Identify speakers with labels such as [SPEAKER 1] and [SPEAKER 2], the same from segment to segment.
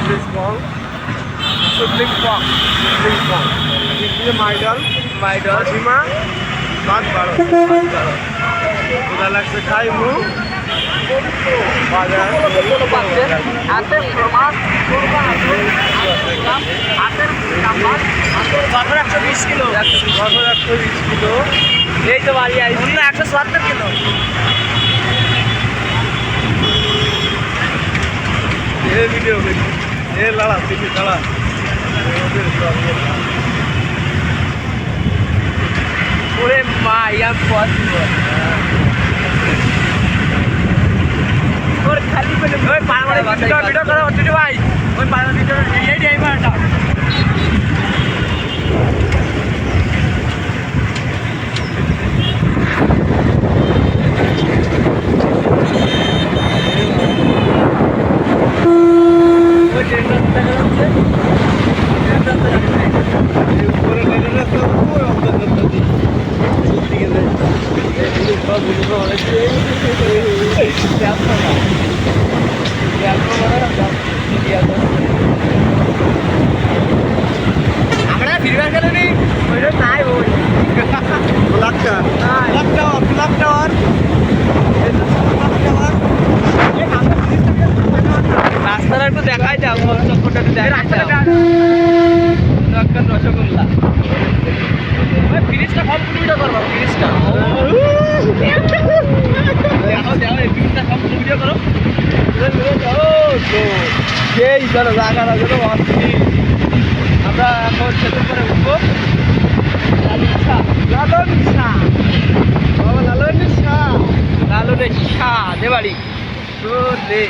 [SPEAKER 1] Pong. Sibling Pong. Sibling Pong. This is my doll. Shima. Not baro. उधर लग से खाई मुँह. बाजार. आते प्रमाण. आते प्रमाण. 120 किलो. 120 किलो. यही तो वाली आई. उन्होंने 170 किलो. ये वीडियो में ये लड़ा पीछे लड़ा पूरे माया पॉसिबल और खाली पे ओए पानी वीडियो करो टीटी भाई ओए पानी वीडियो ये नहीं मारता আমরা ফিরবার গেল নি ওইটা নাই ওই ব্ল্যাক টাওয়ার রাস্তাটা একটু দেখাই দাও চক্করটা একটু দেখাই দাও রসগোল্লা ওই ফ্রিজটা কমপ্লিট করবো ফ্রিজটা দেখো এই ফ্রিজটা কমপ্লিট ভিডিও করো সেই চলো জায়গা লাগে তো আসছি আমরা এখন সেতু করে উঠবো লালনের শাহ দেবাড়ি রে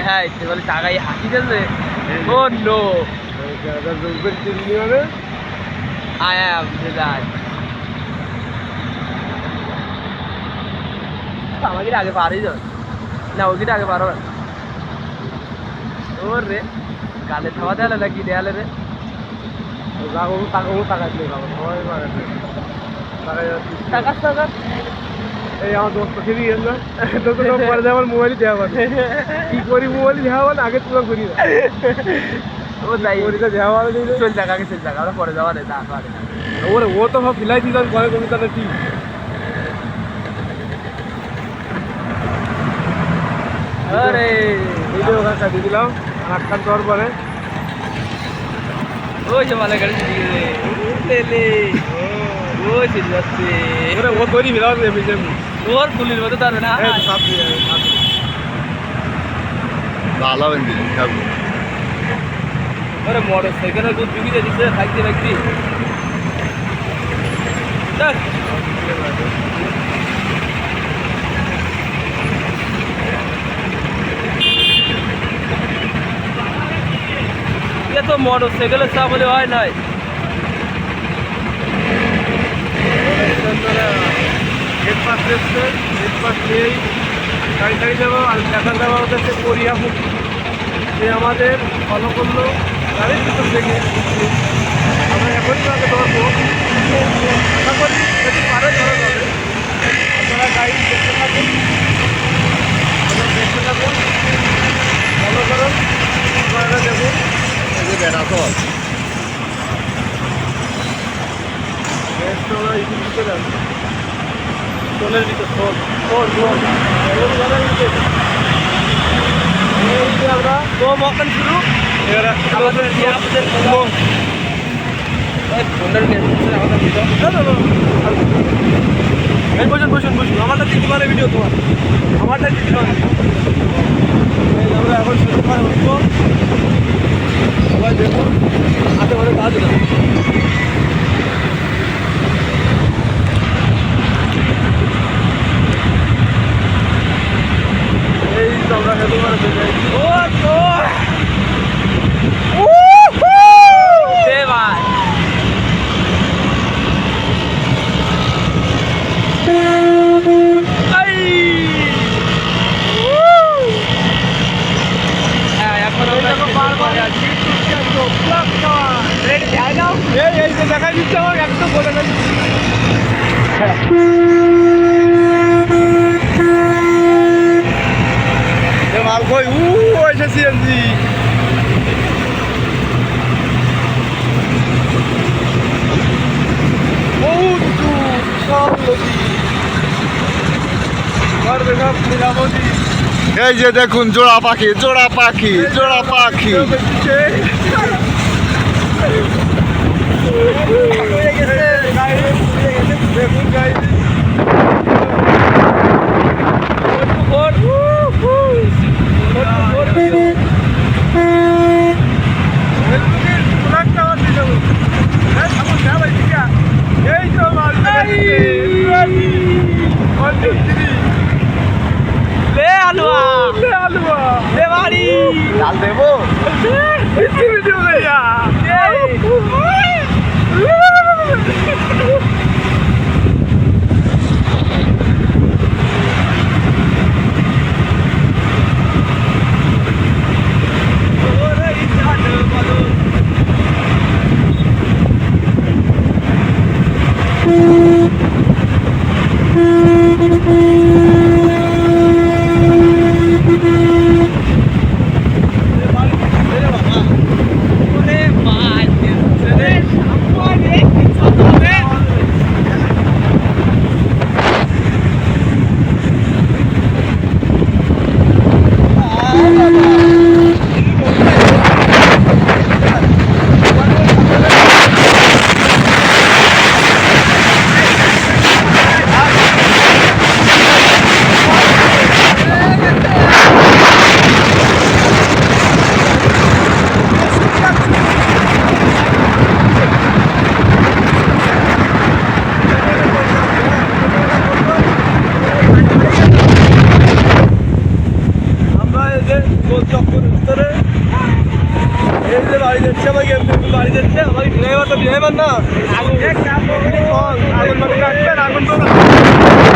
[SPEAKER 1] হ্যাঁ টাকাই হাসি যাচ্ছে ও নো আমাকে আগে পারি যাও না ওকে আগে পারো ওর রে কালে থাবা দেয়ালে নাকি দেয়ালে রে টাকা এই আমার দোস্ত খেয়ে দিয়ে না তোকে পরে আমার মোবাইলই দেওয়া পারে কি করি মোবাইল দেওয়া পারে আগে তুলা করি না ও নাই ওরিটা দেওয়া পারে চল যাক আগে চল যাক আমরা পরে যাওয়া নেই তা পারে ওরে ও তো সব ফিলাই দিলাম ঘরে কবিতাটা ঠিক আরে ভিডিও কাটা দিয়ে দিলাম আটকান তোর পরে ওই যে মালা গাড়ি দিয়ে লে ওই যে যাচ্ছে ওরে ও তৈরি বিরাট রে বিজে ওর পুলিশ মতো তার না এই সব দিয়ে ভালো বন্ধু সব ওরে মোটরসাইকেল দুধ বিক্রি দিছে খাইতে ব্যক্তি চল ये तो मोटरसाइकिल सब बोले হয় নাই एक पास নেই গাড়ি যাবো আর দেখা যাওয়া হচ্ছে কোরিয়া যে আমাদের ফলো করলো গাড়ির ভিতর থেকে আমরা এখনই তাকে ধরবো আশা করি যদি পারে ধরা যাবে আপনারা গাড়ি দেখতে থাকুন ফলো করুন আপনারা দেখুন বেড়াতল টোলের ভিতর আমরা তো মকান শুরু আমাদের বসুন আমারটা দিতে পারে ভিডিও তোমার আমারটা দিতে পারে আমরা এখন শুরু করে উঠবো সবাই দেখুন হাতে করে কাজ না এই তো আমরা হেঁটে করে দেখাই মাল কই এসে সিএনজি বহুত দূর সব নদী পারবে সব নিরাপদী।
[SPEAKER 2] এই যে দেখুন জোড়া পাখি জোড়া পাখি জোড়া পাখি।
[SPEAKER 1] দেখুন গাই এই তো মাল ले हलवा ले बाड़ी
[SPEAKER 2] ডাল দেবো
[SPEAKER 1] इतनी वीडियो भैया বাড়ি যাচ্ছে আমাকে ড্রাইভার তো ড্রাইভার না আগুন আগুন মানে কাটবে আগুন